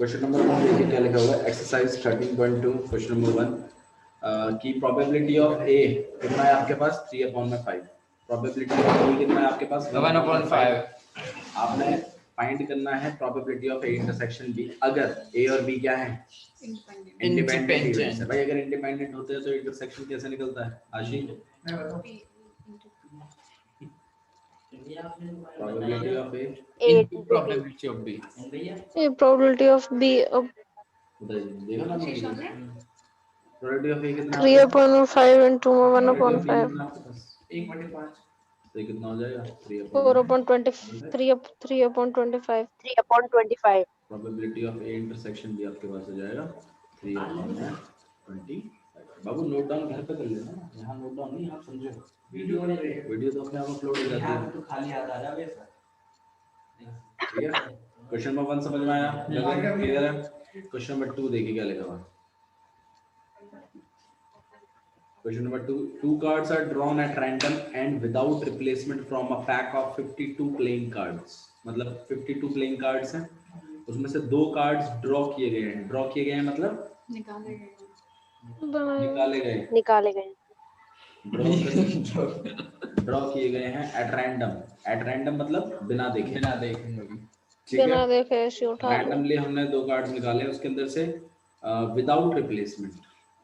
Question number 1 देखिए क्या लिखा हुआ है। एक्सरसाइज 13.2 क्वेश्चन नंबर 1 की प्रोबेबिलिटी ऑफ ए कितना है आपके पास 3/5। प्रोबेबिलिटी ऑफ बी कितना है आपके पास 1/5। आपने फाइंड करना है probability of A intersection B अगर ए और बी क्या है इंडिपेंडेंट इवेंट्स है। भाई अगर इंडिपेंडेंट होते हैं तो इंटरसेक्शन कैसे निकलता है Ashish? Probability of A into probability of B. probability of B देखो ना प्रोबेबिलिटी ऑफ ए कितना 3/5 into 1/5 1/5 तो ये कितना हो जाएगा 4/20 3/25 3/25 प्रोबेबिलिटी ऑफ ए इंटरसेक्शन भी आपके पास हो जाएगा 3/25। बाबू नोट डाउन घर पे कर लेना ना, यहाँ नोट डाउन नहीं, आप समझो वीडियो तो अपने आप अपलोड हो जाती है तो खाली याद आ जाए। ठीक है क्वेश्चन नंबर 1 समझ में आया? क्लियर है? क्वेश्चन नंबर 2 देखिए क्या लिखा हुआ है। Question number 2. Two cards are drawn at random and without replacement from a pack of 52 playing cards. मतलब 52 playing cards हैं, उसमें से 2 cards ड्रॉ किए गए हैं। ड्रॉ किए गए हैं मतलब निकाले गए ड्रॉ किए गए हैं एट रैंडम। एट रैंडम मतलब बिना देखे। बिना देखे ऐसे उठा लो। रैंडमली हमने 2 कार्ड्स निकाले उसके अंदर से विदाउट रिप्लेसमेंट।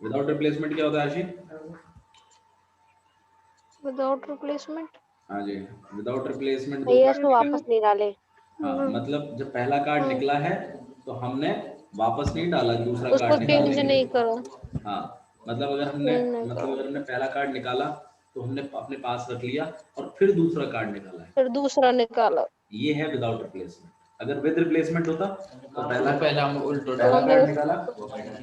विदाउट रिप्लेसमेंट क्या होता है आशीष? विदाउट रिप्लेसमेंट हाँ जी विदाउट रिप्लेसमेंट भैया इसको वापस नहीं डाले। हाँ मतलब जब पहला कार्ड निकला है तो हमने वापस नहीं डाला, दूसरा उसको कार्ड निकाला। चेंज नहीं करो। हाँ मतलब अगर हमने पहला कार्ड निकाला तो हमने अपने पास रख लिया और फिर दूसरा कार्ड निकाला है, फिर दूसरा निकाला। ये है विदाउट रिप्लेसमेंट। अगर विद रिप्लेसमेंट होता तो पहला हम उल्टा कार्ड निकाला,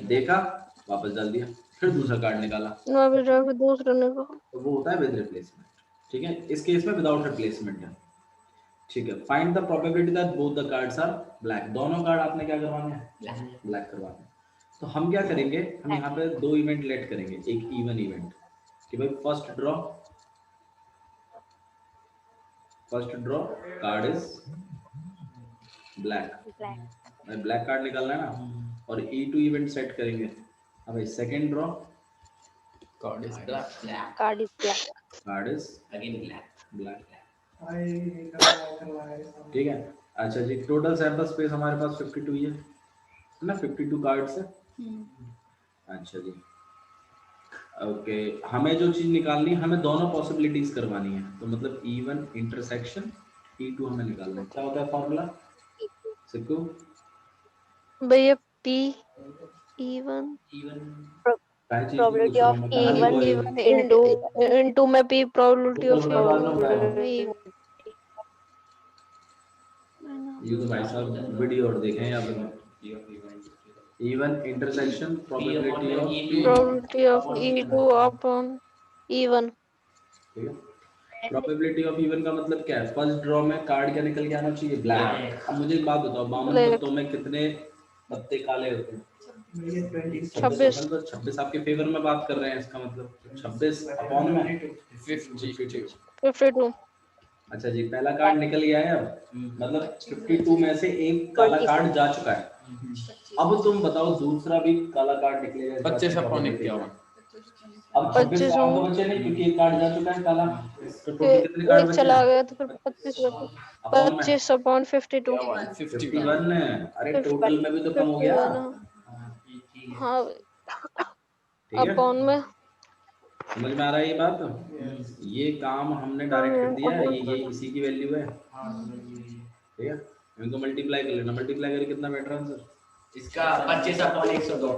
देखा, वापस डाल दिया, फिर दूसरा कार्ड निकाला, दूसरा निकाला, तो वो होता है विद रिप्लेसमेंट। ठीक है इस केस में विदाउट रिप्लेसमेंट है। ठीक है find the probability that both the cards are black. दोनों कार्ड आपने क्या करवाने हैं? ब्लैक करवाने हैं। तो हम क्या करेंगे, हम यहाँ पे 2 इवेंट लेट करेंगे। एक इवन इवेंट कि भाई first draw card is black. भाई ब्लैक कार्ड निकालना है ना, और E2 इवेंट सेट करेंगे। अब भाई second draw card is black. Card is again black. ठीक है अच्छा जी टोटल सैंपल स्पेस हमारे पास 52 ही है ना, 52 कार्ड्स है। अच्छा जी ओके हमें जो चीज निकालनी है, हमें दोनों पॉसिबिलिटीज करवानी है। तो मतलब E1 इंटरसेक्शन E2 हमें निकालना है। क्या होता है फॉर्मूला सिक्कू? भैया P E1 probability of E1 into में P प्रोबेबिलिटी ऑफ ये तो भाई साहब वीडियो और देखें यहाँ पे। E1 intersection probability of E2 upon E1। ठीक है प्रोबेबिलिटी ऑफ इवन का मतलब क्या है? फर्स्ट ड्रॉ में कार्ड क्या निकल के आना चाहिए? ब्लैक। अब मुझे एक बात बताओ 52 पत्तों में कितने पत्ते काले होते हैं? 26। 26 आपके फेवर में बात कर रहे हैं, इसका मतलब 26 अपॉन में 52। अच्छा जी पहला कार्ड निकल गया है। अब मतलब 52 में से एक काला कार्ड जा चुका है। अब तुम बताओ दूसरा भी काला कार्ड निकलेगा? 25 अपॉन 51। अब 26 कार्ड तो बचे नहीं क्योंकि एक कार्ड जा चुका है काला। तो टोटल कितने कार्ड बचे? चला गया तो फिर 25 अपॉन 52 51 है। अरे टोटल में भी तो कम हो गया। हाँ ठीक है अपॉन में समझ में आ रहा है ये बात? ये काम हमने डायरेक्ट कर दिया है, ये इसी की वैल्यू है। ठीक है इनको मल्टीप्लाई कर लेना। मल्टीप्लाई करके कितना बैठ रहा है आंसर? इसका 25 अपॉन 102।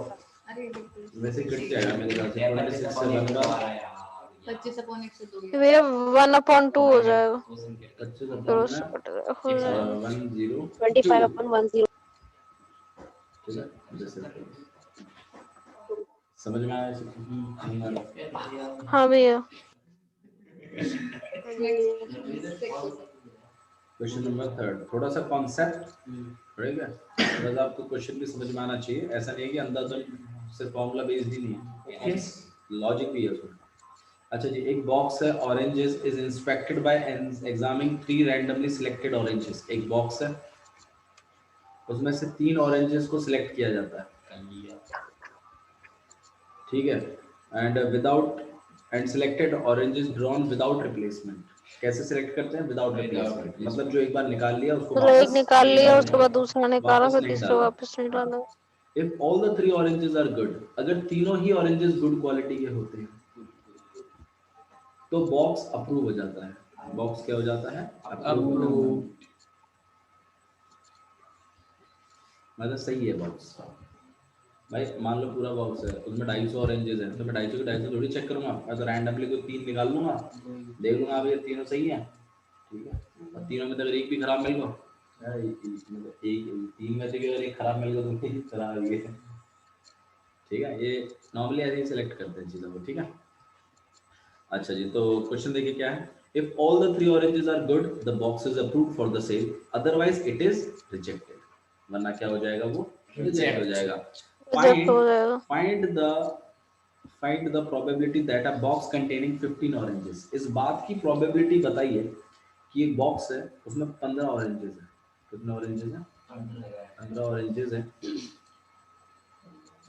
वैसे कट जाएगा मेरे ख्याल से 26 से बनगा 25 अपॉन 102 भैया 1/2 हो जाएगा। 25 अपॉन में 10 25 अपॉन 10। ठीक है जैसे समझ में आया? हाँ भैया क्वेश्चन नंबर 3 थोड़ा सा कॉन्सेप्ट पड़ेगा, थोड़ा सा आपको क्वेश्चन भी समझ में आना चाहिए। ऐसा नहीं है कि अंदाज़न सिर्फ फॉर्मूला बेस्ड ही नहीं है, लॉजिक भी है उसमें। अच्छा जी एक बॉक्स है oranges is inspected bye examining 3 randomly selected oranges. एक बॉक्स है उसमें से 3 ऑरेंजेस को सिलेक्ट किया जाता है, ठीक है, and without and selected oranges drawn without replacement. कैसे सिलेक्ट करते हैं? विदाउट रिप्लेसमेंट, मतलब जो एक बार निकाल लिया उसको मतलब एक वापस निकाल लिया उसके बाद दूसरा निकाला वापस फिर नहीं तीसरा डालना। वापस नहीं डाला। If all the 3 oranges are good, अगर तीनों ही ऑरेंजेस गुड क्वालिटी के होते हैं तो बॉक्स अप्रूव हो जाता है। बॉक्स क्या हो जाता है? अप्रूव। मतलब सही है बॉक्स। भाई मान लो पूरा बॉक्स है, उसमें 250 ऑरेंजेस हैं, तो मैं 250 के 250 थोड़ी चेक करूंगा, मैं तो रैंडमली कोई 3 निकाल लूंगा, देख लूंगा अभी ये तीनों सही है, ठीक है, और तीनों में तो अगर एक भी खराब मिल गया, मतलब एक 3 में से अगर एक खराब मिल गया तो फिर खराब है, ठीक है। ये नॉर्मली ऐसे ही सिलेक्ट करते हैं चीज़ों को, ठीक है। अच्छा जी, तो क्वेश्चन देखिए क्या है। If all the 3 oranges are good the box is approved for the sale, otherwise it is rejected. वरना क्या हो जाएगा? वो रिजेक्ट हो जाएगा। रिजेक्ट हो जाएगा। Find the probability that a box containing 15 oranges. इस बात की प्रोबेबिलिटी बताइए कि एक बॉक्स है उसमें 15 ऑरेंजेस है। कितने ऑरेंजेस हैं? 15 ऑरेंजेस है।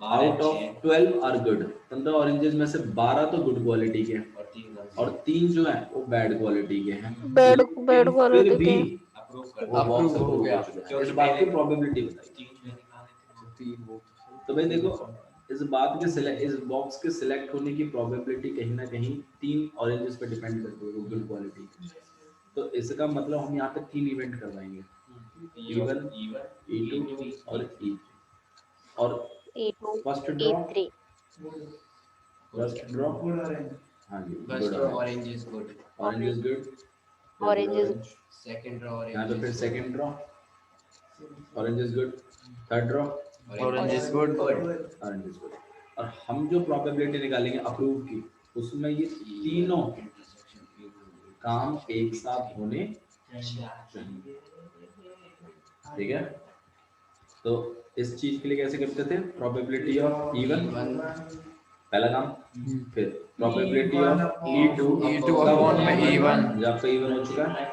Out of 12 are good, 15 oranges में से 12 तो गुड क्वालिटी के हैं और 3 जो हैं वो बैड क्वालिटी के हैं। बैड लेकिन क्वालिटी फिर भी के। वो बॉक्स अप्रूव हो गया। इस बात की प्रोबेबिलिटी बताइए। तो भाई देखो, इस बॉक्स के सिलेक्ट होने की प्रोबेबिलिटी कहीं ना कहीं 3 ऑरेंजेस पे डिपेंड करती है, गुड क्वालिटी। तो इसका मतलब हम यहाँ पे 3 इवेंट करवाएंगे, E1, E2 और E3। और E2 first draw, E3 first draw, हाँ जी, First draw orange is good. Orange is good, Orange is Second draw orange. यहाँ पे फिर second draw, orange is good, third draw, Orange is good. Orange is good. और हम जो probability निकालेंगे approve की, उसमें ये तीनों काम एक साथ होने चाहिए, ठीक है। तो इस चीज के लिए कैसे करते थे? प्रोबेबिलिटी ऑफ E1 पहला काम, फिर प्रोबेबिलिटी ऑफ E2 अपॉन में E1 जब आपका E1 हो चुका है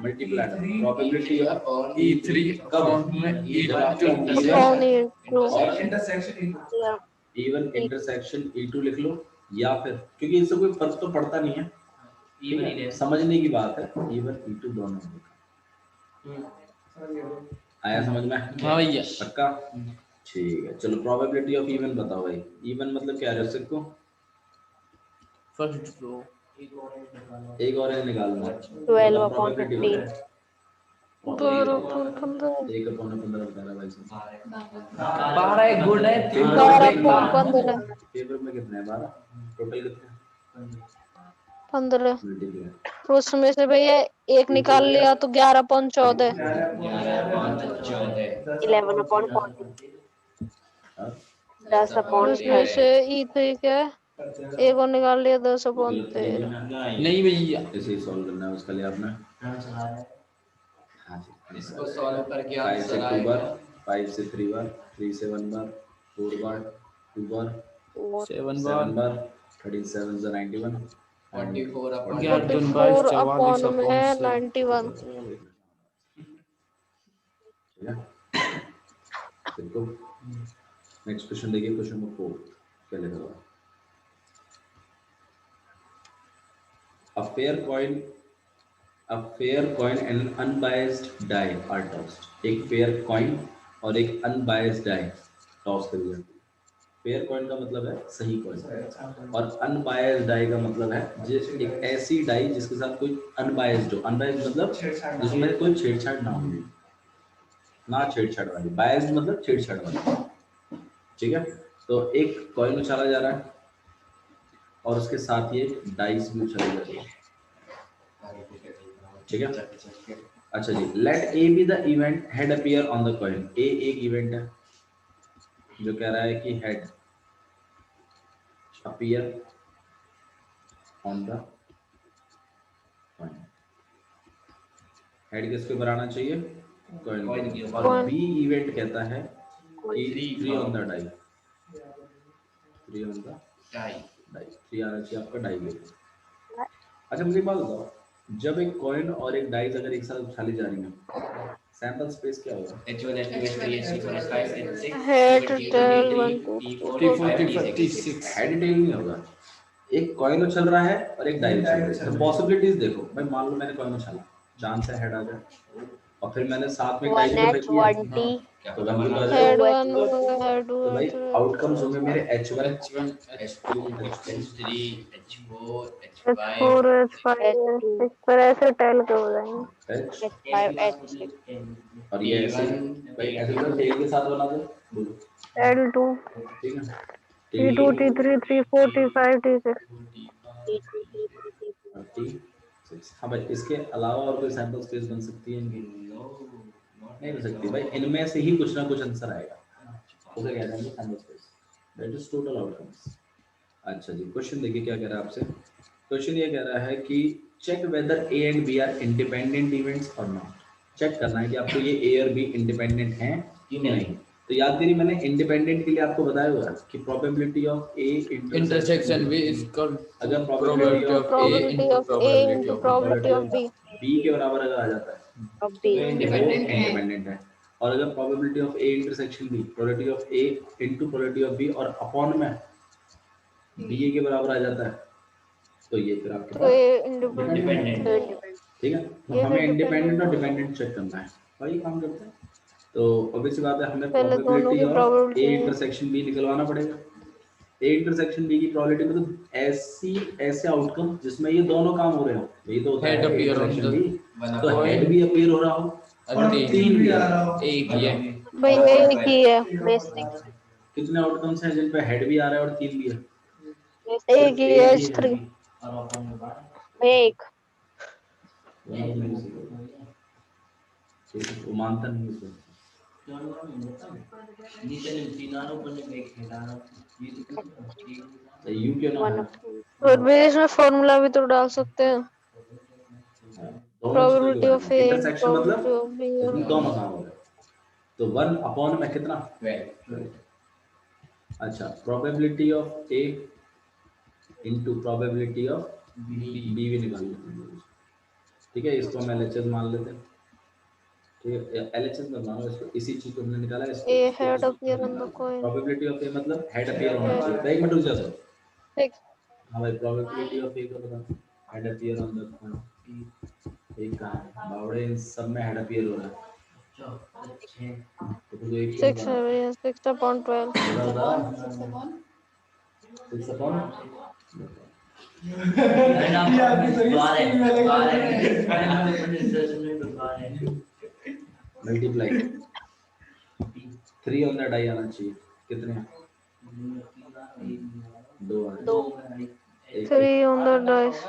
multiply probability of E3 upon में E2 अपॉन E2 और yeah, E1 इंटरसेक्शन E2 लिख लो, या फिर क्योंकि इससे कोई फर्क तो पड़ता नहीं है, ठीक है, समझने की बात है, E1 E2 दोनों आया समझ में? हाँ भैया। पक्का? ठीक है, चलो प्रोबेबिलिटी ऑफ E1 बताओ भाई। E1 मतलब क्या है? को फर्स्ट ड्रॉ एक और निकालना, 12 upon 15 12 upon 15 1 अपॉन 15 बता रहा भाई साहब। 12 एक गुड है, 12 upon 15 पेपर में कितने हैं? 12 टोटल कितने? 15। मल्टीप्लाई उसमें से भैया एक निकाल लिया तो 11 upon 14। 11 upon 14 10 upon उसमें 30 से E3 क्या है? एक और निकाल लिया 10 upon 13। नहीं भैया, ऐसे ही सॉल्व करना है उसके लिए आपने। हाँ जी, इसको सॉल्व करके 5 से आंसर 2 बार, आएगा 5 से 3 बार, 3 से 1 बार, 4 बार, 2 बार, 7 7 बार, बार, 37 से 91, 44 अपॉन 44 upon में 91। ठीक है। देखो नेक्स्ट क्वेश्चन देखिए, क्वेश्चन नंबर 4 क्या लिखा हुआ है? A fair coin and an unbiased die are tossed. एक fair coin और एक unbiased die टॉस करी जाती है। फेयर कॉइन का मतलब है सही कॉइन, और अनबायस्ड डाई का मतलब है एक ऐसी डाई जिसके साथ कोई अनबायस्ड हो। अनबायस्ड मतलब जिसमें कोई छेड़छाड़ ना हो, ना छेड़छाड़ वाली। बायस्ड मतलब छेड़छाड़ वाली, ठीक है। तो एक कॉइन उछाला जा रहा है और उसके साथ ही एक डाइस भी उछाली जा रही है, ठीक है। अच्छा जी, let A be the event head appear on the coin. A एक इवेंट है जो कह रहा है कि head appear on the coin. Head किसके ऊपर आना चाहिए? कॉइन के। और बी इवेंट कहता है कि 3 on the die, 3 on the die, 3 आना चाहिए आपका डाई के। अच्छा मुझे एक बात बताओ, जब एक कॉइन और एक डाइस अगर एक साथ उछाली जा रही है सैंपल स्पेस क्या होगा? H1 H2 H3 H4 H5 H6 Head, T2 tail, T3 1, 2, 3, T4 4, 5 5, T6 head tail नहीं होगा। एक कॉइन उछल रहा है और एक डाई उछल रही है। तो पॉसिबिलिटीज देखो भाई, मान लो मैंने कॉइन उछाला, चांस है हेड आ जाए, और फिर मैंने साथ में डाई 1 भी तो H, फेंक दिया, 1 T, तो वन भी तो आ head जाएगा। 1 होगा, head 2, तो भाई आउटकम्स होंगे मेरे H1 H1 H2 H3 H4 H4, H5 H5, H2, H6 पर ऐसे टेल के हो जाएंगे। H, H5, H6, और ये ऐसे भाई ऐसे तो टेल के साथ बना दो, बोलो L2, ठीक है। T2, T3, T4, T5, T6। T2, T3, T4. T6। हाँ भाई, इसके अलावा और कोई सैंपल स्पेस बन सकती है इनकी? नहीं बन सकती भाई, इनमें से ही कुछ ना कुछ आंसर आएगा, उसे कहते हैं sample space, that is total outcomes. अच्छा जी, क्वेश्चन देखिए क्या कह रहा है आपसे। क्वेश्चन ये कह रहा है कि check whether A and B are independent events और नॉट। चेक करना है कि आपको ये ए और बी इंडिपेंडेंट हैं कि नहीं। तो याद करिए, मैंने इंडिपेंडेंट के लिए आपको बताया हुआ कि probability of A intersection B is called अगर probability Into of A probability into of A probability into of B. probability of B. B के बराबर अगर आ जाता है Of B. तो Independent है। इंडिपेंडेंट है। और अगर probability of A intersection B, probability of A into probability of B और अपॉन में बी के बराबर आ जाता है, तो ये फिर आपके तो ये पास independent इंडिपेंडेंट So है। independent. ठीक है, तो ये हमें भी इंडिपेंडेंट डिपेंडेंट और है। डिपेंडेंट चेक करना है, वही काम करते हैं। तो ऑब्वियस सी बात है, हमें पहले दोनों प्रोबेबिलिटी की of A probability intersection B निकलवाना पड़ेगा। ए इंटरसेक्शन बी की प्रोबेबिलिटी मतलब ऐसे आउटकम जिसमें ये दोनों काम हो रहे हो, यही तो होता है Head A appear on intersection the B, तो हेड भी अपीयर हो रहा हो और और तीन भी आ रहा हो। एक ही है। भाई एक ही है, Basic. कितने आउटकम्स हैं जिन पे हेड भी आ रहा है और तीन भी है? Basic. एक ही है, H3। Make. वो मानता नहीं है। तो यू क्यों ना One है? of them. और भी इसमें फॉर्मूला भी तो डाल सकते हैं, दोनों चीजों के probability बारे of में A into इंटरसेक्शन probability मतलब of B। इसमें दोनों काम हो रहे हैं, तो 1 अपॉन में कितना? 12। अच्छा, probability of A into probability of B भी निकाल लेते हैं। ठीक है, इसको हम एलएचएस मान लेते हैं। ठीक है, एलएचएस मत मानो इसको, इसी चीज को हमने निकाला है, इसको A head appear on the coin। Probability of A मतलब हेड अपीयर होना चाहिए। तो एक मिनट रुक जा सर। ठीक। हाँ भाई, प्रोबेबिलिटी ऑफ ए का बता, head appear on the coin. एक कहां है बावड़े, इन सब में हेड अपीयर हो रहा है, तो फिर एक क्यों 6 बना? है भैया, 6/12। बता 6 upon 6 upon multiply 3 on the die आना चाहिए, कितने? 2 आ दो। रहे हैं। 3 on the dice,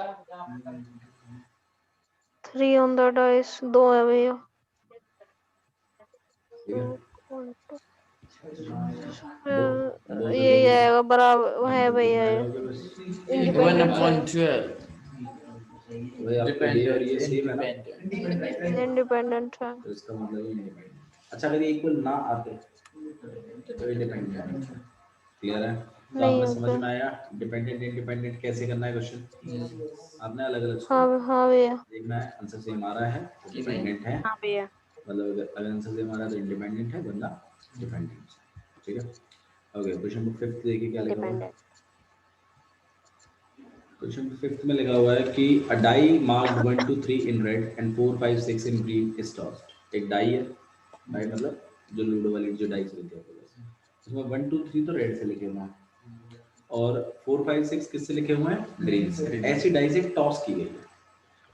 3 on the dice, 2 है भैया। ठीक है, दो से ये दो आएगा बराबर है भैया, ये One इंडिपेंडेंट है, upon 12 भाई आपके ये और ये सेम है ना, इंडिपेंडेंट है। तो इसका मतलब ये इंडिपेंडेंट। अच्छा, अगर ये इक्वल ना आते तो इंडिपेंडेंट। क्लियर है? तो आप नहीं में समझ होते। में आया डिपेंडेंट इंडिपेंडेंट कैसे करना है क्वेश्चन। आपने अलग अलग हाँ भैया। देखना है, आंसर सेम आ रहा है तो डिपेंडेंट है, हाँ भैया। मतलब अगर आंसर सेम आ रहा है तो इंडिपेंडेंट है, वरना डिपेंडेंट। ठीक है, ओके। क्वेश्चन नंबर 5 देखिए क्या लिखा हुआ है। Independent. क्वेश्चन नंबर 5 में लिखा हुआ है कि a die marked 1 2 3 in red and 4 5 6 in green is tossed. एक डाई है, डाई मतलब जो लूडो वाली जो डाइस होती है उसमें 1 2 3 तो रेड से लिखे हुए हैं और 4 5 6 किससे लिखे हुए हैं? ग्रीन से। ऐसी डाई से टॉस की गई है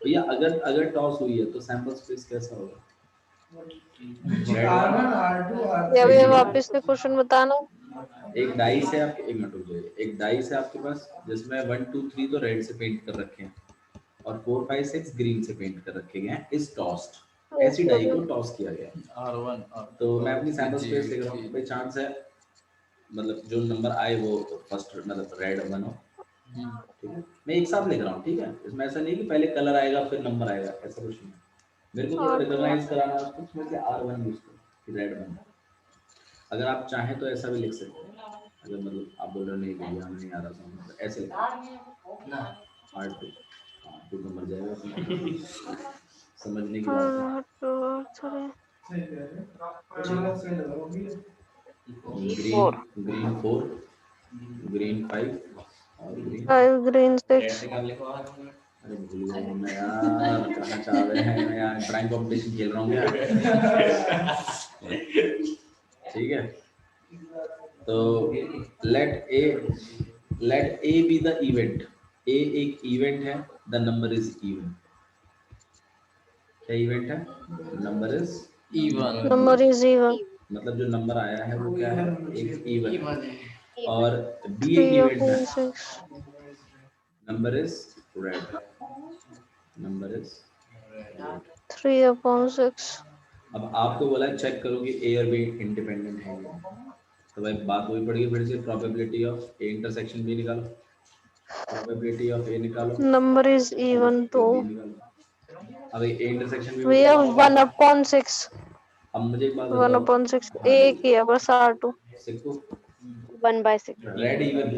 भैया। अगर अगर टॉस हुई है तो सैंपल स्पेस कैसा होगा? या भैया वापस से क्वेश्चन बताना। एक डाई से आपके, एक मिनट रुक जाइए, एक डाई से आपके पास जिसमें 1 2 3 तो रेड से पेंट कर रखे हैं और 4 5 6 ग्रीन से पेंट कर रखे गए हैं, इज टॉस्ड। ऐसी डाई को टॉस किया गया है। R1 तो मैं अपनी सैंपल स्पेस देख रहा हूँ भाई, चांस है मतलब जो नंबर आए वो फर्स्ट मतलब रेड 1 हो। ठीक है, मैं एक साथ लिख रहा हूँ। ठीक है, इसमें ऐसा नहीं कि पहले कलर आएगा फिर नंबर आएगा, ऐसा कुछ नहीं। मेरे को थोड़ा रिकॉग्नाइज कराना है उसको, इसमें से R1 यूज करो कि रेड 1। अगर आप चाहें तो ऐसा भी लिख सकते हैं, अगर मतलब आप बोल रहे हो नहीं भैया हमें नहीं आ रहा समझ, तो ऐसे लिखो ना R2। हाँ, 2 नंबर जाएगा समझने की बात है। Four. ग्रीन 4, ग्रीन 5 और ग्रीन 5 green रेड 6 से कर लिखो अरे भूल गया हूँ मैं यार, कहाँ चाह रहे हैं मैं यार, ड्राइंग कंपटीशन खेल रहा हूँ क्या? ठीक है, तो let A be the event. A एक इवेंट है, द नंबर इज इवन। क्या इवेंट है? Number is even number is even मतलब जो नंबर आया है वो क्या है? एक इवन है। इवन है और बी एक 3 इवेंट है, upon 6 number is red, number is 3 upon 6 अब आपको बोला है चेक करो कि ए और बी इंडिपेंडेंट है या नहीं। तो भाई बात वही पड़ेगी फिर से, probability of A intersection B निकालो, प्रोबेबिलिटी ऑफ ए निकालो, number is even बी तो निकालो। अब A intersection B we have 1 upon 6 अब मुझे एक बात 1 बताओ, upon 6 हाँ एक ही है बस R2 सिक्को 1/6. रेड इवन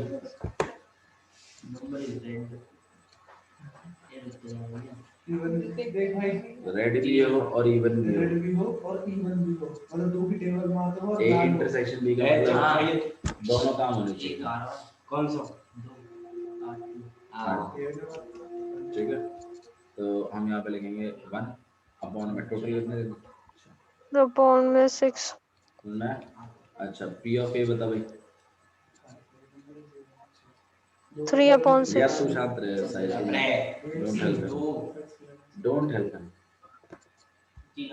रेड भी हो और इवन भी हो, ए इंटरसेक्शन बी का मतलब दोनों काम होने चाहिए। कौन सा ठीक है, तो हम यहाँ पे लिखेंगे 1 अपॉन में टोटल कितने upon में 6 में। अच्छा पी ऑफ ए बता भाई, 3 upon या 6 तू छात्र है साइड, डोंट हेल्प हिम। ये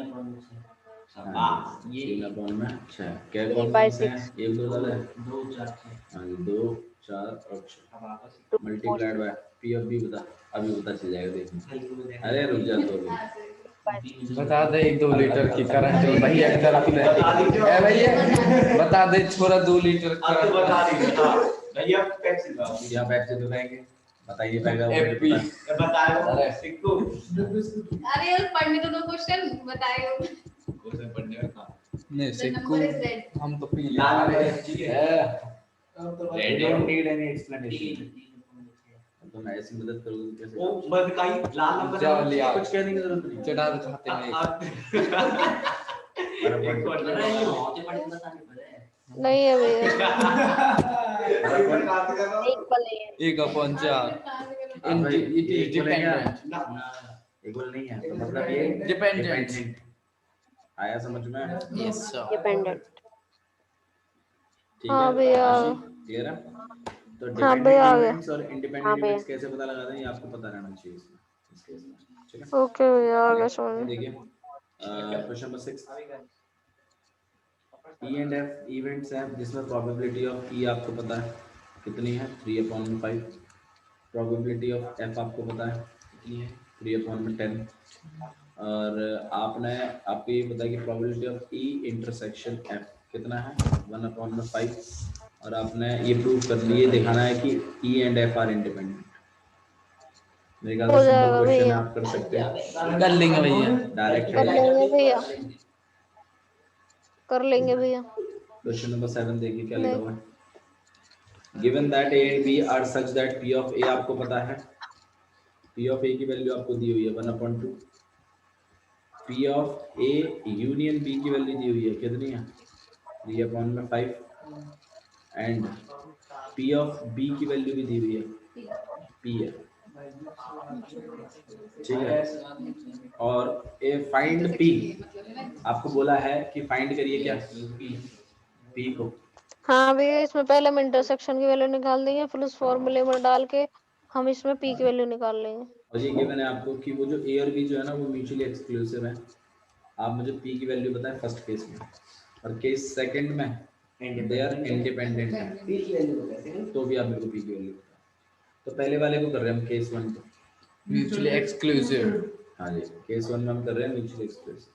3 अपॉन में 6 क्या 3 कौन by से 6. हैं? 1 2 डाला है, 2 4 हाँ जी 2 4 और 6 multiplied by P of B बता, अभी पता चल जाएगा देखने। अरे रुक जा तो अभी बता दे 1-2 लीटर की करंट भैया की तरफ से ए भैया बता दे छोरा 2 लीटर करंट बता दी भैया पेप्सी का यहाँ पे ऐसे दिखाएंगे, बताइए पैगा एपी बताए सिक्को अरे यार पढ़ने तो दो क्वेश्चन बताए हो। उसे पढ़ने में काम नहीं The सिक्को number is red. हम तो पी ले red don't need any explanation. तो मैं ऐसी मदद करूँ तो कैसे? वो मत काई लाल नंबर जा लिया, कुछ कहने की जरूरत नहीं। चढ़ा दे खाते में एक और ये होते पड़े बताने पड़े नहीं है भैया एक वाले हैं. एक अपन चार अब भाई, इट इज एक बोलेंगे डिपेंडेंट इक्वल नहीं है तो मतलब ये Dependent. dependent। आया समझ में? Yes sir Dependent. ठीक हाँ है भैया। क्लियर है? तो हाँ डिपेंडेंट भैया, आ गया। इवेंट्स और हाँ इंडिपेंडेंट भैया। इवेंट्स कैसे पता लगाते हैं ये आपको पता रहना चाहिए इसमें, इस केस में। ठीक है, ओके भैया आ गया समझ में। देखिए question number 6 E and F events हैं जिसमें प्रोबेबिलिटी ऑफ ई आपको पता है कितनी है 3/5, प्रोबेबिलिटी ऑफ एफ आपको पता है कितनी है 3/10 और आपने आपको ये पता है कि probability of E intersection F कितना है 1/5 और आपने ये प्रूव कर लिए दिखाना है कि E and F R independent. मेरे ख्याल हो से सिंपल जाएगा क्वेश्चन है, भैया। आप कर सकते हैं कर लेंगे भैया डायरेक्ट। कर लेंगे भैया कर लेंगे भैया। क्वेश्चन नंबर 7 देखिए क्या लिखा नहीं। हुआ है। Given that A and B are such that P of A आपको पता है, पी ऑफ ए की वैल्यू आपको दी हुई है 1/2, P of A union B की वैल्यू दी हुई है कितनी है 3/5 एंड पी ऑफ बी की वैल्यू भी दी हुई है पी है, ठीक है। और ए फाइंड पी आपको बोला है कि फाइंड करिए क्या पी को। हाँ भैया इसमें पहले हम इंटरसेक्शन की वैल्यू निकाल देंगे फिर उस फॉर्मूले में डाल के हम इसमें पी की वैल्यू निकाल लेंगे। और ये गिवन है आपको कि वो जो ए और बी जो है ना वो म्यूचुअली एक्सक्लूसिव है। आप मुझे पी की वैल्यू बताएं फर्स्ट केस में और केस सेकंड में दे आर इंडिपेंडेंट है तो भी आप मेरे को पी की वैल्यू बताएं। तो पहले वाले को कर रहे हैं हम केस 1 को म्यूचुअली एक्सक्लूसिव हाँ जी केस 1 में हम कर रहे हैं म्यूचुअली एक्सक्लूसिव।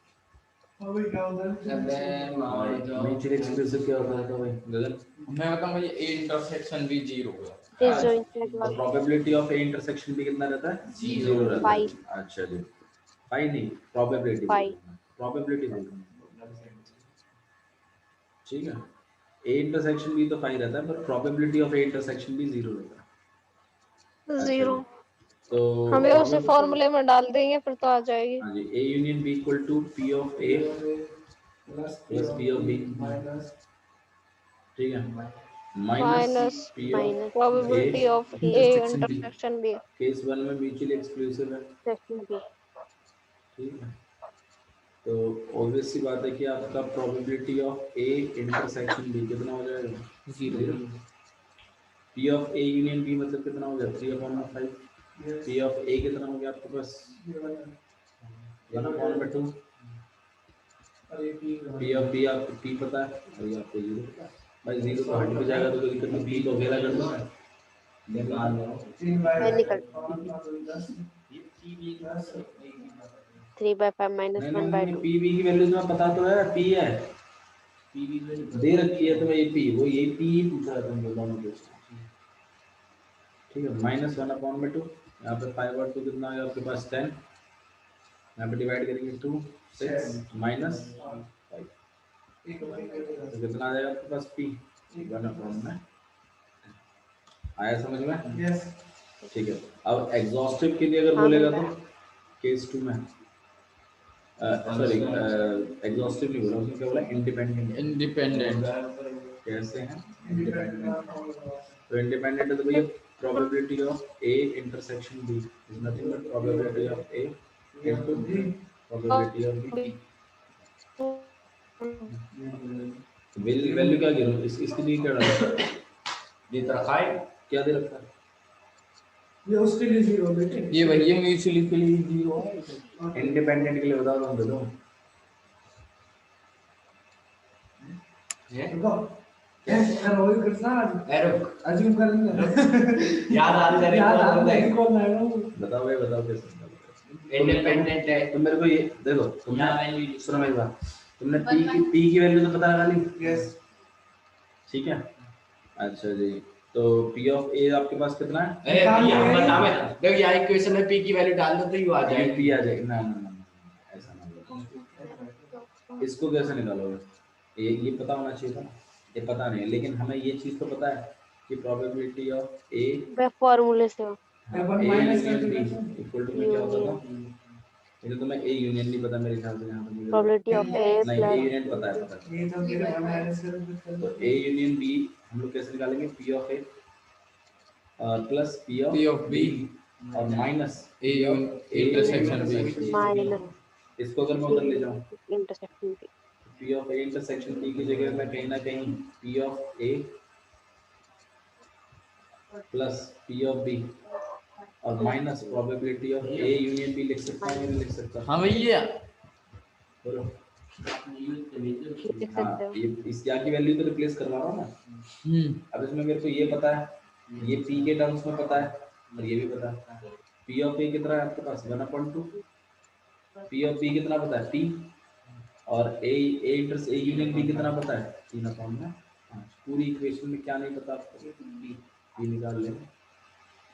म्यूचुअली एक्सक्लूसिव क्या होता है तो भाई गगन मैं बताऊं भैया ए इंटरसेक्शन भी 0 होगा This जो इंटरसेक्ट तो वाला प्रोबेबिलिटी ऑफ ए इंटरसेक्शन भी कितना रहता है 0 रहता है। 5. अच्छा जी 5 नहीं प्रोबेबिलिटी 5. प्रोबेबिलिटी बोल रहा हूं ठीक है। ए इंटरसेक्शन भी तो 5 रहता है पर प्रोबेबिलिटी ऑफ ए इंटरसेक्शन भी 0 रहता है। 0 तो हमें उसे फॉर्मूले में डाल देंगे फिर तो आ जाएगी। हाँ जी A union B equal to P of A plus P of B, ठीक है, minus minus P of probability A of A intersection B. Intersection B case 1 में म्यूचुअली एक्सक्लूसिव है, सेक्शन बी। ठीक है। तो ऑब्वियस सी बात है कि आपका probability of A intersection B कितना हो जाएगा? 0। P of A union B मतलब कितना हो गया? 3/5। पी ऑफ ए कितना हो गया आपके पास? 1/2। पी ऑफ बी आपको पी पता है और ये आपको 0 पता है। भाई 0 तो हट भी जाएगा तो कोई दिक्कत नहीं, बी को अकेला कर दूंगा। मैं निकल 3/5 नहीं नहीं नहीं, -1/2। पी बी की वैल्यू तुम्हें पता तो है, पी है, पी बी दे रखी है तुम्हें, ये पी, वो ये पी ही पूछा है तुमको दोनों क्वेश्चन, ठीक है। -1/2, यहाँ पे 5/2 कितना है आपके पास? 10। यहाँ पे डिवाइड करेंगे 2 6 माइनस 5, तो कितना आ जाएगा आपके पास? पी 1/, में आया समझ में? यस, ठीक है। अब एग्जॉस्टिव के लिए अगर हाँ, बोलेगा मिल तो केस 2 में, सॉरी एग्जॉस्टिव नहीं बोला उसने, क्या बोला? इंडिपेंडेंट। इंडिपेंडेंट कैसे हैं? इंडिपेंडेंट। तो इंडिपेंडेंट है तो भैया probability of A intersection B is nothing but probability of A into probability of B. Value क्या गिरो इसके लिए क्या डाला? दे रखा है, क्या दे रखा है? ये उसके लिए 0 बेटे। ये भैया म्यूचुअली के लिए 0 है। इंडिपेंडेंट के लिए बता दो, दे दो। देखो कैसे रोई करना एरो अज्यूम कर लेंगे। याद आ रही है कौन आएगा? बताओ भाई, बताओ कैसे? इंडिपेंडेंट है। तुम मेरे को ये देखो, तुमने सुनो मेरी बात, तुमने पी की वैल्यू तो पता लगा ली? यस। ठीक है, अच्छा जी। तो पी ऑफ ए आपके पास कितना है? अरे भैया हम बता में देखो यहाँ इक्वेशन में p की वैल्यू डाल दो तो ये आ जाएगी। पी आ जाएगी ना, ना ना ऐसा ना बोलो। इसको कैसे निकालोगे? ये पता होना चाहिए था ना, ये पता नहीं है, लेकिन हमें ये चीज तो पता है कि प्रोबेबिलिटी ऑफ ए वे फॉर्मूले से हो। इक्वल टू में क्या होता था? ये तो तुम्हें ए यूनियन नहीं पता मेरे ख्याल से, यहाँ पे प्रोबेबिलिटी ऑफ ए नहीं, ए प्लस यूनियन पता है, पता है। ये तो मेरे माइनस कर तो ए यूनियन बी हम लोग कैसे निकालेंगे? P of A plus P of B और minus A intersection B. Minus इसको अगर मैं उधर ले जाऊं, intersection B. P of A intersection P की जगह मैं कहीं ना कहीं P of A plus P of B और minus probability of A union B लिख सकता हूँ, नहीं लिख सकता? हाँ भैया बोलो। लिख हाँ, सकते हो। ये इस क्या की वैल्यू तो रिप्लेस करवा रहा हूँ ना। अब इसमें मेरे को ये पता है, ये पी के टर्म्स में पता है और ये भी पता है। पी ऑफ ए कितना है आपके पास? 1/2। पी ऑफ बी कितना पता है? पी। और ए यूनियन बी कितना पता है? 3/5। पूरी इक्वेशन में क्या नहीं पता आपको? पी निकाल लेंगे,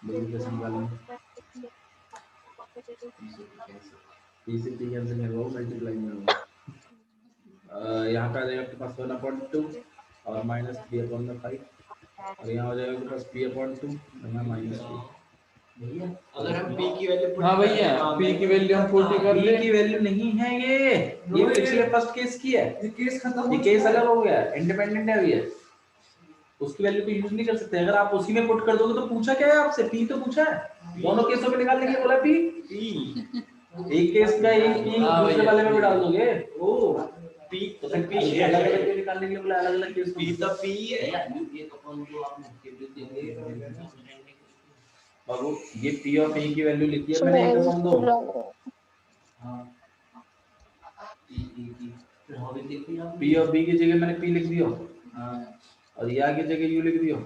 बी कैसे निकालेंगे? पी से पी कैंसिल कर लो, मल्टीप्लाई में होगा। यहाँ पे आ जाएगा आपके पास 1/2 और माइनस 3/5 और यहाँ हो जाएगा आपके पास p/2 और यहाँ -2। अगर हम p की वैल्यू हाँ भैया p की वैल्यू हम 40 कर ले। p की वैल्यू नहीं है ये पिछले फर्स्ट केस की है, ये केस खत्म, ये केस अलग हो गया, इंडिपेंडेंट है ये, उसकी वैल्यू को यूज नहीं कर सकते। अगर आप उसी में पुट कर दोगे तो पूछा क्या है आपसे? p तो पूछा है, दोनों केसों में निकालने के लिए बोला p। एक केस का एक p दूसरे वाले में भी डाल दोगे। ओ p तो फिर p अलग अलग निकालने के लिए बोला, अलग अलग केस p तो p है ये तो कौन जो आपने देंगे बाबू। ये p ऑफ a की वैल्यू लिखी है मैंने, एक कौन दो p ऑफ b की जगह मैंने p लिख दिया और या की जगह u लिख दिया।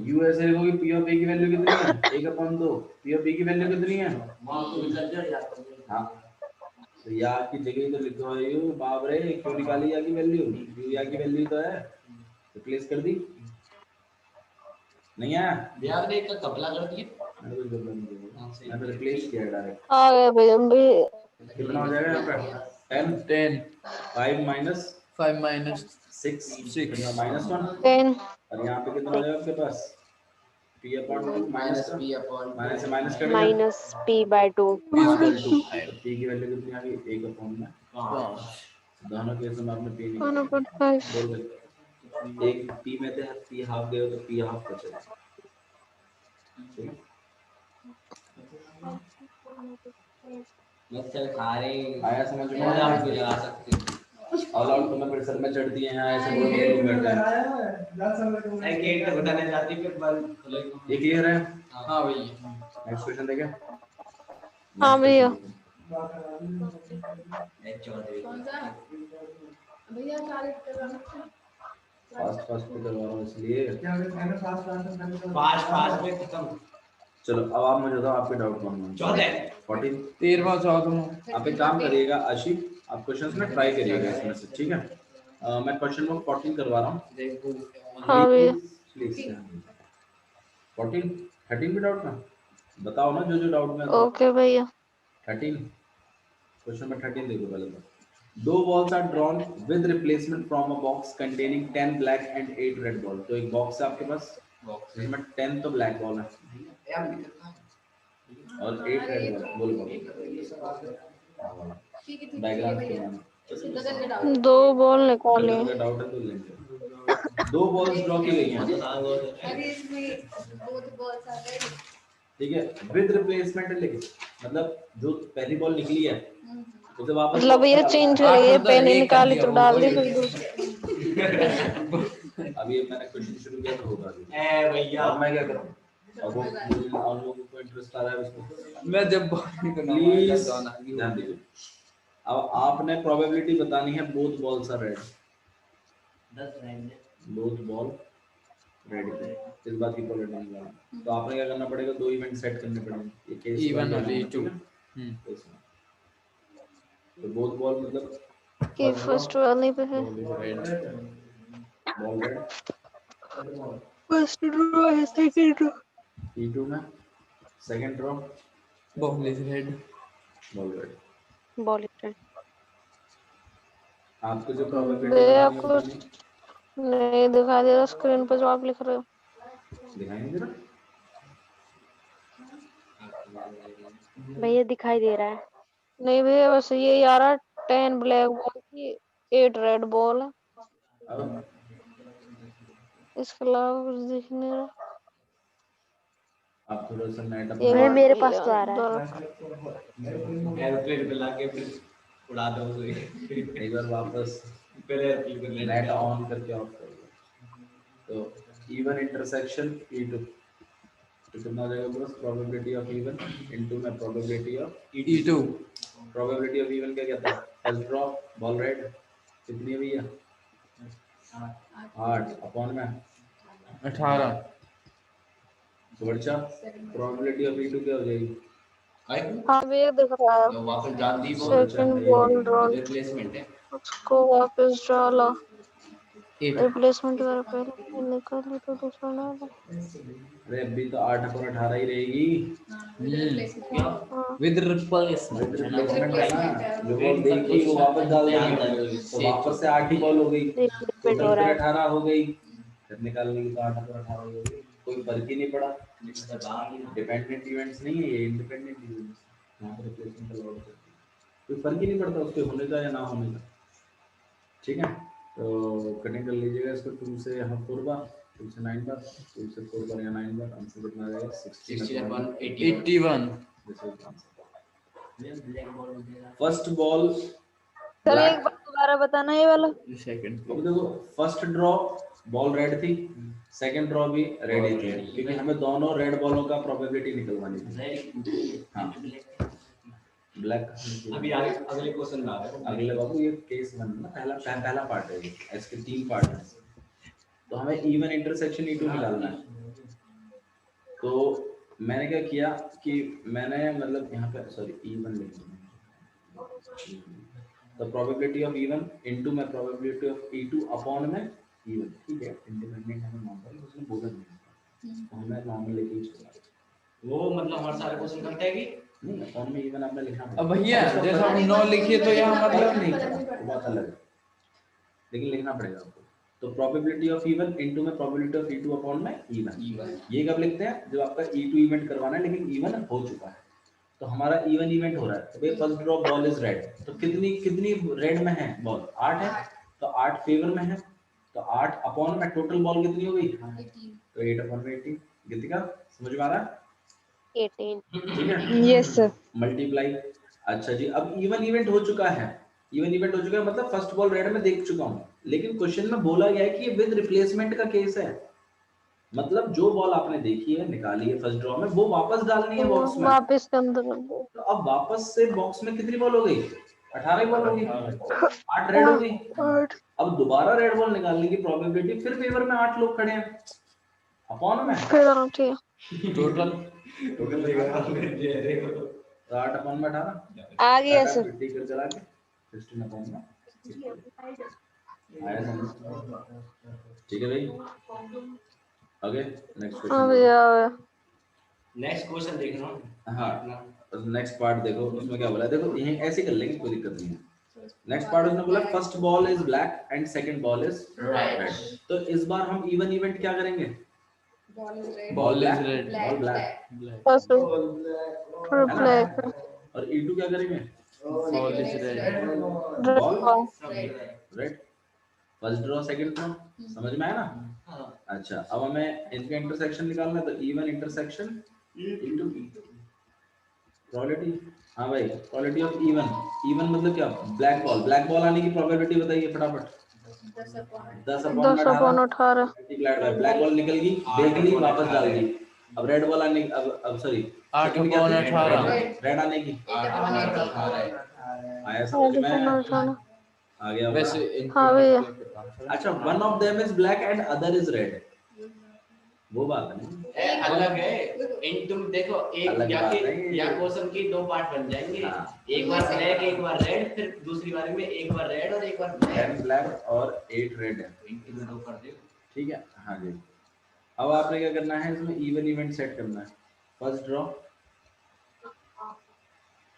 u ऐसे लिखोगे p ऑफ a की वैल्यू कितनी है? 1/2। p ऑफ b की वैल्यू कितनी है? हाँ, तो या की जगह तो लिखो है यू। बाप रे, क्यों निकाली या की वैल्यू? यू या की वैल्यू तो है, रिप्लेस कर दी नहीं है? ब्याज ने का कपला कर दिया, मैंने रिप्लेस किया डायरेक्ट। आ गए भाई हम भी। कितना हो जाएगा यहाँ पे? 10 5 माइनस 5 माइनस 6 6 -1 10 और यहाँ पे कितना हो जाएगा आपके पास? p/2 minus p upon minus से माइनस कट गया, -p/2 p की वैल्यू कितनी आ गई? 1/5 में। दोनों केस में आपने पी नहीं 1/5 बोल दे। एक पी में थे पी हाफ गए हो तो पी हाफ बचेगा। ठीक है मतलब खारे आया समझ में? और आप भी लगा सकते हो। ऑल आउट तुम्हें फिर सर में चढ़ती है यहाँ ऐसे बोल ये दो बैठे हैं। लगाया हुआ है 10 साल का एक एक तो बताने जाती फिर बल ये क्लियर है? हाँ भाई नेक्स्ट क्वेश्चन देखें। हाँ भैया। कौन सा भैया 40 करवाना फास्ट फास्ट पे करवा रहा हूँ इसलिए। क्या मैंने फास्ट आंसर फास्ट फास्ट में खत्म। चलो अब आप मुझे बताओ आपके डाउट कौन कौन 14 14। 13वां 14वां आप एक काम करिएगा आशिफ, आप क्वेश्चंस में ट्राई करिएगा इसमें से, ठीक है? मैं क्वेश्चन नंबर 14 करवा रहा हूँ। हाँ भैया। प्लीज 14 13 भी डाउट में बताओ ना जो डाउट में। ओके भैया। 13 क्वेश्चन नंबर 13 देखो पहले तो। दो balls are drawn with replacement from a box containing 10 black and 8 red ball। तो एक बॉक्स है आपके पास जिसमें 10 तो ब्लैक बॉल है और 8 रेड बॉल। बोल डायग्राम के नाम दो बॉल निकाले। डाउट है तो लेंगे। दो बॉल्स ड्रॉ की गई हैं, अरे इसमें both balls are red ठीक है, विद रिप्लेसमेंट है लेकिन मतलब जो पहली बॉल निकली है उसे वापस मतलब भैया चेंज करिए, पेन निकाली तो डाल दी फिर दूसरी। अभी मैंने क्वेश्चन शुरू किया तो होगा अभी। ए भैया अब मैं क्या करूं? अब वो और लोगों को इंटरेस्ट आ रहा है उसमें। मैं जब प्लीज ध्यान दीजिए। अब आपने प्रोबेबिलिटी बतानी है both balls are red. 10 red both ball red है, इस बात की प्रोबेबिलिटी निकालना। तो आपने क्या करना पड़ेगा? दो इवेंट सेट करने पड़ेंगे। ये केस Even और E2। तो बोथ बॉल मतलब कि फर्स्ट वाले पे है। बॉल रेड फर्स्ट ड्रॉ है, सेकंड ड्रॉ। E2 में second draw ball is red ball red. Ball red. आपको जो प्रोबेबिलिटी भैया बतानी है कुछ नहीं दिखाई दे रहा स्क्रीन पर जो आप लिख रहे हो। दिखाएंगे ना। भैया दिखाई दे रहा है। नहीं भैया बस ये आ रहा 10 ब्लैक बॉल की 8 रेड बॉल है। अब इसके अलावा कुछ दिख नहीं रहा। आप थोड़ा सा नेट एक भैया बार मेरे पास तो आ रहा है। एरोप्लेन पे लाके फिर उड़ा दो उसे एक बार वापस पहले एरोप्लेन नेट ऑन करके ऑफ कर दो। तो इवन इंटरसेक्शन E2 तो कितना हो जाएगा बस? प्रोबेबिलिटी ऑफ इवन इनटू में probability of E2 probability of even क्या कहता है? फर्स्ट ड्रॉ बॉल रेड कितनी है भैया? 8 अपॉन में 18 बच्चा प्रोबेबिलिटी ऑफ E2 क्या हो जाएगी? हाँ भैया दिख रहा है। तो वापस डाल दी वो सेकंड बॉल ड्रॉ रिप्लेसमेंट है उसको वापस डाला। 8 रिप्लेसमेंट वाला पहले निकाली तो दूसरा ना आया। अरे अभी तो 8 अपॉन 18 ही रहेगी हाँ विद रिप्लेसमेंट विद रिप्लेसमेंट है ना। जो बॉल देखी वो वापस डाल देंगे तो वापस से 8 ही बॉल हो गई, रिप्लेसमेंट टोटल हो रहा है। 18 हो गई। फिर निकालने की तो 8 अपॉन 18 हो गई। कोई फर्क ही नहीं पड़ा। डिपेंडेंट इवेंट्स नहीं है ये, इंडिपेंडेंट इवेंट्स। यहाँ पर रिप्लेसमेंट का लॉट कोई फर्क ही नहीं पड़ता उसके होने का या ना होने का। ठीक है, तो कटिंग कर लीजिएगा इसको 2 से यहाँ 4 बार, 2 से 9 बार, 2 से 4 बार या 9 बार। आंसर कितना आ जाएगा? 81 फर्स्ट बॉल सर एक बार दोबारा बताना ये वाला। सेकंड अब देखो फर्स्ट ड्रॉ बॉल रेड थी, सेकंड ड्रॉ भी रेड ही थी, क्योंकि हमें दोनों रेड बॉलों का प्रोबेबिलिटी निकलवानी थी। हाँ ब्लैक। अभी आगे अगले क्वेश्चन में आ रहे हैं। अगले बाबू ये केस वन ना पहला पार्ट है, इसके 3 पार्ट हैं। तो हमें इवन इंटरसेक्शन E2 निकालना है। तो मैंने क्या किया कि मैंने मतलब यहाँ पे सॉरी इवन लिख दिया। The probability of even into में probability of E2 upon में even। ठीक है, इंडिपेंडेंट हमें नॉर्मल उसने बोला नहीं, तो हमें नॉर्मल लेके ही चलना है। वो मतलब हमारे सारे क्वेश्चन करते हैं कि नहीं अपॉन में इवन आपने लिखना पड़ेगा। अब भैया जैसा हम 9 लिखिए तो यहाँ मतलब मतलब नहीं करना, वो बात अलग है, लेकिन लिखना पड़ेगा आपको। तो probability of even into में probability of E2 upon में even। ये कब लिखते हैं? जब आपका E2 इवेंट करवाना है लेकिन even हो चुका है। तो हमारा इवन इवेंट हो रहा है, तो भाई first drop ball is red, तो कितनी कितनी रेड में है बॉल? 8 है, तो 8 फेवर में है, तो 8 अपॉन में टोटल बॉल कितनी हो गई? 18 तो 8 अपॉन में 18। गीतिका समझ में आ रहा है? 18 ठीक है, यस सर। मल्टीप्लाई। अच्छा जी, अब इवन इवेंट हो चुका है, इवन इवेंट हो चुका है मतलब फर्स्ट बॉल रेड में देख चुका हूँ, लेकिन क्वेश्चन में बोला गया है कि ये विद रिप्लेसमेंट का केस है, मतलब जो बॉल आपने देखी है निकाली है फर्स्ट ड्रॉ में वो वापस डालनी है बॉक्स में। वापस के अंदर रख दो। तो अब वापस से बॉक्स में कितनी बॉल हो गई? 18 बॉल हो गई, 8 रेड हो गई। अब दोबारा रेड बॉल निकालने की प्रोबेबिलिटी, फिर फेवर में 8 लोग खड़े हैं, अपॉन में पेनल्टी टोटल टोटल देगा तो 8 अपॉन में 18 आ गया सर। 50 कर चला के 16 अपॉन में आया समझ? ठीक है भाई, आगे नेक्स्ट हाँ क्वेश्चन। भैया नेक्स्ट क्वेश्चन देख रहा हूँ। हाँ नेक्स्ट पार्ट देखो, उसमें क्या बोला है, देखो यही ऐसे कर लेंगे, कोई दिक्कत नहीं है। नेक्स्ट पार्ट उसने बोला first ball is black and second ball is red. तो इस बार हम इवन इवेंट क्या करेंगे? Ball is red, ball is red, ball black first है ना? ब्लैक और E2 क्या करेंगे? Ball is red, ball red. Red. First draw second draw, समझ में आया ना? अच्छा, अब हमें इनका इंटरसेक्शन निकालना है, तो इवन इंटरसेक्शन E2 प्रोबेबिलिटी। हाँ भाई, प्रोबेबिलिटी ऑफ इवन, इवन मतलब क्या? ब्लैक बॉल, ब्लैक बॉल आने की प्रोबेबिलिटी बताइए फटाफट। 10 upon 10/18 multiplied by black ball निकल गई, देख ली, वापस डाल दी। अब रेड बॉल आने, अब सॉरी 8/18 रेड आने की 8/18 आया समझ में? आ गया होगा? वैसे हाँ भैया। अच्छा, one of them is black and other is red, वो बात है ना? अलग है इन तुम देखो, एक अलग या बात के है ये। या क्वेश्चन के दो पार्ट बन जाएंगे। हाँ। एक बार ब्लैक एक बार रेड, फिर दूसरी बार में एक बार रेड और एक बार 10 ब्लैक और 8 रेड है, इनके दो कर दे। ठीक है? हाँ जी। अब आपने क्या करना है, इसमें इवन इवेंट सेट करना है। फर्स्ट ड्रॉ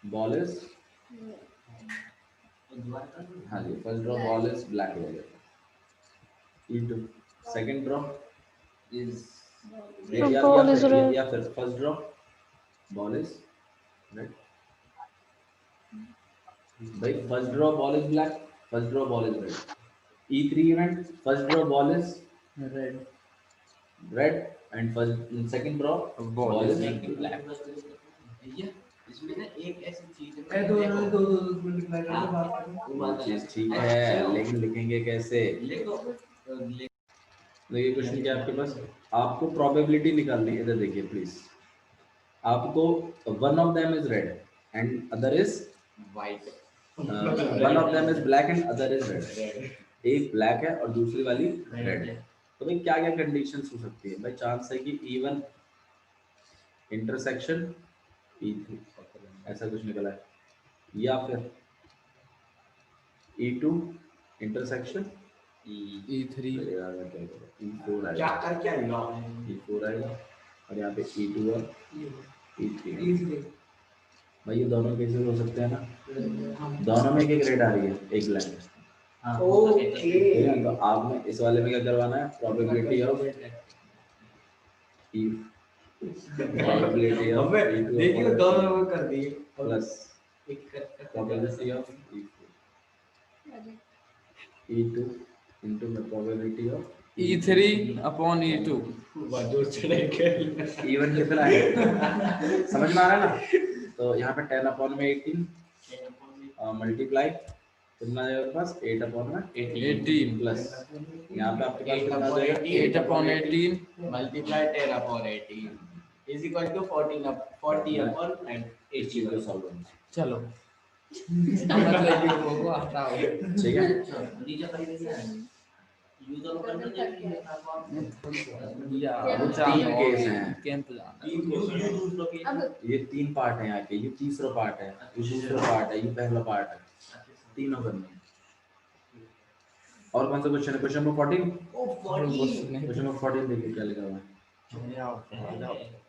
बॉल इज, हाँ जी, first draw ball is black हो गया। E2 second draw is Ball is red. या फिर first draw ball is red. भाई first draw ball is black, first draw ball is red. E3 event, first draw ball is red, red and first second draw ball is black. भैया इसमें ना एक ऐसी चीज ए है, दो देखो, दो दो दो मल्टीप्लाई करके बात करें। वो चीज ठीक है, लेकिन लिखेंगे कैसे? देखो देखिए क्वेश्चन क्या है आपके पास, आपको प्रोबेबिलिटी निकालनी है। इधर देखिए प्लीज, आपको one of them is red and other is white, one of them is black and other is red. एक ब्लैक है और दूसरी वाली रेड है, तो भाई क्या क्या कंडीशंस हो सकती है? भाई चांस है कि इवन इंटरसेक्शन E3 ऐसा कुछ निकला है, या फिर E2 इंटरसेक्शन E3 E4 क्या आएगा, कर क्या लो E4 आएगा, और यहाँ पे E2 और E3। Easily. भाई ये दोनों केसेस हो सकते हैं ना? दोनों में एक एक रेड आ रही है, एक ब्लैक है। ओके। ठीक है, तो आपने इस वाले में क्या करवाना है? Probability of E, probability of देखिए दोनों में कर दिए प्लस एक कर probability of E2 into the probability of E3/E2 दूर चढ़े गए इवन कितना है? समझ में आ रहा है ना? तो यहाँ पे 10 अपॉन में 18 मल्टीप्लाई कितना है आपके पास? 8 अपॉन में 18 प्लस यहाँ पे आपके पास कितना आ जाएगा? 8/18 मल्टीप्लाई 10/18 इज इक्वल टू 40 इस चीज को अपॉन सॉल्व करना है। चलो मतलब ये को हटाओ। ठीक है, नीचे कर दीजिए यूज ऑफ कर दीजिए या अब 3 केस हैं, कैंप जाना दूसरों के अब ये 3 पार्ट हैं यहाँ के, ये तीसरा पार्ट है, ये दूसरा पार्ट है, ये पहला पार्ट है, तीनों करने हैं। और कौन सा क्वेश्चन है? Question number 14। क्वेश्चन नंबर 14 देखिए क्या लिखा हुआ है।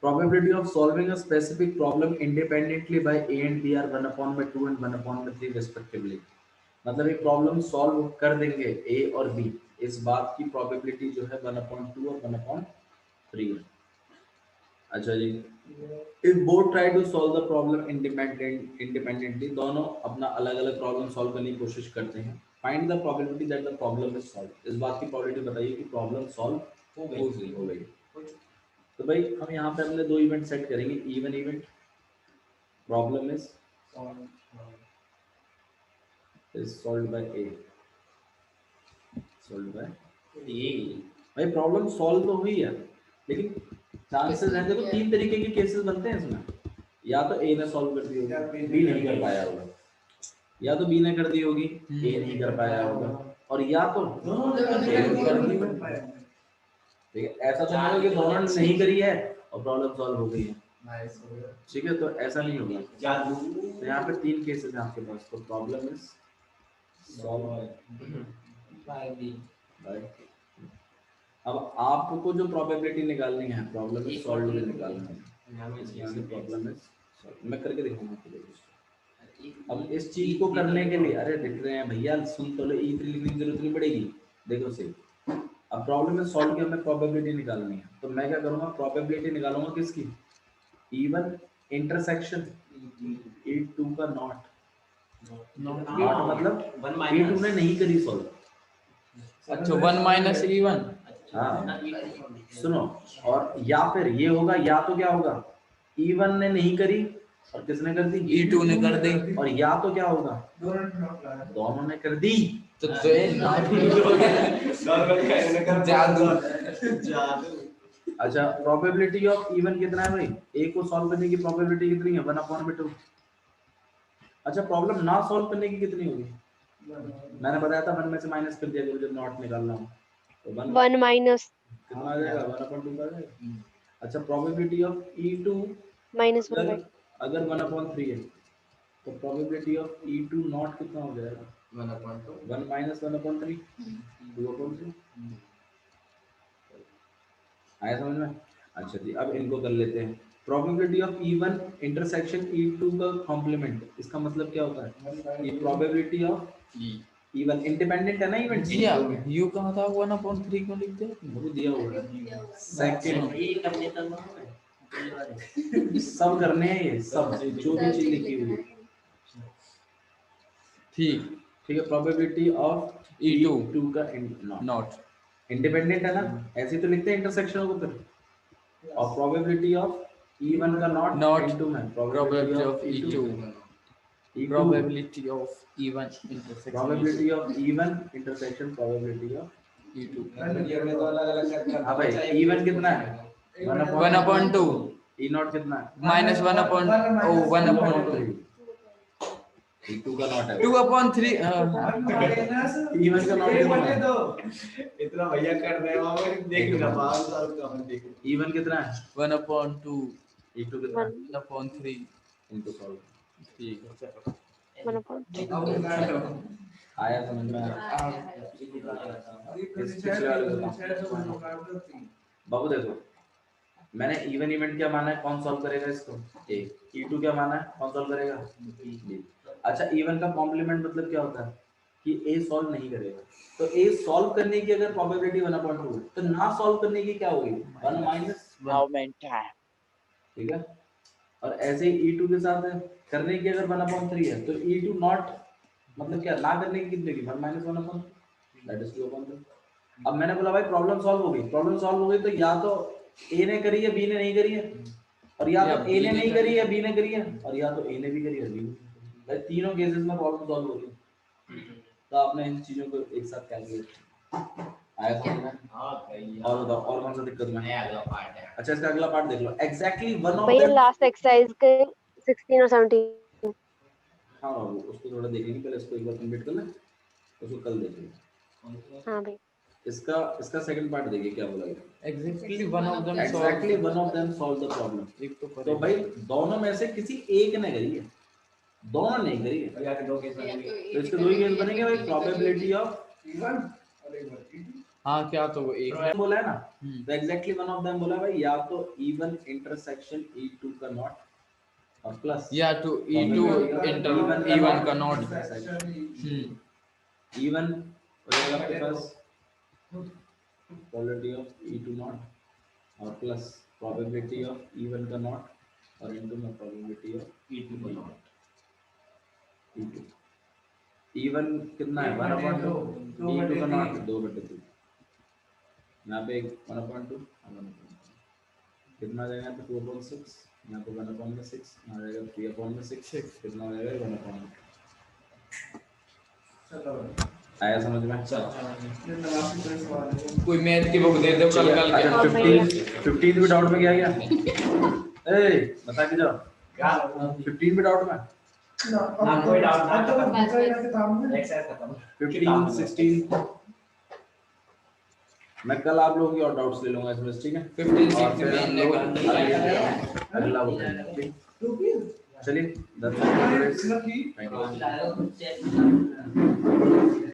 Probability of solving a specific problem independently by A and B are 1/2 and 1/3 respectively। मतलब एक प्रॉब्लम सॉल्व कर देंगे A और B, इस बात की प्रोबेबिलिटी जो है 1/2 और 1/3 है। अच्छा जी, if both try to solve the problem independently, दोनों अपना अलग अलग प्रॉब्लम सॉल्व करने की कोशिश करते हैं, find the probability that the problem is solved, इस बात की प्रोबेबिलिटी बताइए कि प्रॉब्लम सॉल्व हो गई। तो भाई हम यहाँ पे अपने दो इवेंट सेट करेंगे, even event problem is solved by A, solved by A. भाई प्रॉब्लम सॉल्व तो हुई है, लेकिन चांसेस हैं, देखो तीन तरीके के केसेस बनते हैं इसमें, या तो ए ने सॉल्व कर दी होगी, बी नहीं कर पाया होगा, या तो बी ने कर दी होगी, ए नहीं कर पाया होगा, और या तो दोनों जगह से ठीक है, ऐसा तो नहीं होगा कि दोनों ने नहीं करी है और प्रॉब्लम सॉल्व हो गई है, ठीक है, तो ऐसा नहीं होगा। तो यहाँ पे तीन केसेस हैं आपके पास, तो प्रॉब्लम इज सॉल्व बाय। अब आपको जो प्रोबेबिलिटी निकालनी है, प्रॉब्लम इज सॉल्व में निकालना है, प्रॉब्लम इज मैं करके दिखाऊंगा आपको। अब इस चीज को करने के लिए, अरे दिख रहे हैं भैया, सुन तो लो, ई3 लिखने की जरूरत नहीं पड़ेगी, देखो से अब प्रॉब्लम इज सॉल्व की हमें प्रोबेबिलिटी निकालनी है, तो मैं क्या करूंगा, प्रोबेबिलिटी निकालूंगा किसकी, E1 इंटरसेक्शन E2 का नॉट मतलब E2 ने नहीं करी सॉल्व। अच्छा 1 माइनस E1। हाँ सुनो, और या फिर ये होगा, या तो क्या होगा, E1 ने नहीं करी और किसने कर दी, E2 ने कर दी, और या तो क्या होगा, दोनों ने कर दी, तो जादू। अच्छा प्रोबेबिलिटी ऑफ E1 कितना है भाई, ए को सॉल्व करने की प्रोबेबिलिटी कितनी है, 1/2। अच्छा प्रॉब्लम ना सॉल्व करने की कितनी होगी, मैंने बताया था 1 में से माइनस कर दिया करो जब नॉट निकालना हो, तो 1 माइनस कितना आ जाएगा, 1/2 आ जाएगा। अच्छा प्रोबेबिलिटी ऑफ E2 -1/2 अगर 1/3 है, तो प्रोबेबिलिटी ऑफ E2 नॉट कितना हो जाएगा, 1 माइनस 1/3 2/3। आया समझ में? अच्छा जी, अब इनको कर लेते हैं। Probability of E1 intersection E2 का कॉम्प्लीमेंट, इसका मतलब क्या होता है, ये प्रोबेबिलिटी ऑफ E1 इंडिपेंडेंट है ना इवेंट, जी यू कहाँ था, 1/3 क्यों लिख दिया, वो दिया हुआ है। सेकंड ये करने का सब करने हैं, ये सब जो भी चीज लिखी हुई है, ठीक है। प्रोबेबिलिटी ऑफ E2 का नॉट इंडिपेंडेंट है ना, ऐसे ही तो लिखते हैं इंटरसेक्शन को फिर, और प्रोबेबिलिटी ऑफ E1 का नॉट इनटू में probability of E2 probability of E1 intersection probability of E1 intersection probability of E2। हां भाई E1 कितना है, 1/2, E0 कितना है, -1/3 E2 का नॉट है 2/3 E1 का नॉट कितना है, इतना भैया कर रहे हो, देख लेना 5 साल का हम देख E1 कितना है, 1/2 E2 कितना है, 1/3। इनको सॉल्व ठीक है चलो 1/2 आया समझ में बाबू देखो, मैंने इवन इवेंट क्या माना है, कौन सॉल्व करेगा इसको, ए। E2 क्या माना है, कौन सॉल्व करेगा, बी। अच्छा इवन का कॉम्प्लीमेंट मतलब क्या होता है कि ए सॉल्व नहीं करेगा, तो ए सॉल्व करने की अगर प्रोबेबिलिटी 1/2 है, तो ना सॉल्व करने की क्या होगी, 1 माइनस 1, ठीक है। और ऐसे ही E2 के साथ है, करने की अगर 1/3 है, तो E2 नॉट मतलब क्या, ना करने की कितने की, 1 माइनस 1/3 दैट इज 2/3। अब मैंने बोला भाई प्रॉब्लम सॉल्व हो गई, प्रॉब्लम सॉल्व हो गई, तो या तो ए ने करी है, बी ने नहीं करी है, और या तो ए ने नहीं करी है, बी ने करी है, और या तो ए ने भी करी है, बी ने। भाई तीनों केसेस में प्रॉब्लम सॉल्व हो गई, तो आपने इन चीजों को एक साथ कैलकुलेट आया समझ में। और बताओ और कौन सा दिक्कत में है, अगला पार्ट है। अच्छा इसका अगला पार्ट देख लो, एग्जैक्टली वन ऑफ भैया देम। लास्ट एक्सरसाइज के 16 और 17। हाँ उसको थोड़ा देखेंगे, पहले इसको एक बार कंप्लीट कर लें, उसको कल देखेंगे। हाँ भाई इसका सेकंड पार्ट देखिए क्या बोला गया, exactly one of them solve the problem. तो भाई दोनों में से किसी एक ने करी है, दोनों नहीं करी है, भैया के दो केस या तो तो इसके दो ही केस बनेंगे भाई, प्रोबेबिलिटी ऑफ हाँ क्या तो वो एक बोला है ना, तो एग्जैक्टली वन ऑफ देम बोला भाई, या तो E1 इंटरसेक्शन E2 का नॉट और प्लस या टू E2 इंटर E1 का नॉट। E1 हो जाएगा आपके पास प्रोबेबिलिटी ऑफ E2 नॉट और प्लस प्रोबेबिलिटी ऑफ E1 का नॉट और इनटू में प्रोबेबिलिटी ऑफ E2 का नॉट E2 E1 कितना है 1/2 E2 का नॉट 2/2 यहाँ पे 1/2 कितना आ जाएगा यहाँ पे 2/6 यहाँ पे 1/6 यहाँ आ जाएगा 3/6 कितना हो जाएगा 1/2 आया समझ में? ये नवासी कोई सवाल है कोई मैथ की बुक दे दो कल कल के। अच्छा 15 भी डाउट में क्या गया? ए बता के जाओ क्या 15 भी डाउट में ना कोई डाउट ना एक्सरसाइज खत्म 15 16 मैं कल आप लोगों की और डाउट्स ले लूंगा इसमें ठीक है 15 और फिर हम लोग अगले अगला वो करेंगे, ठीक? चलिए 10 इसका की थैंक यू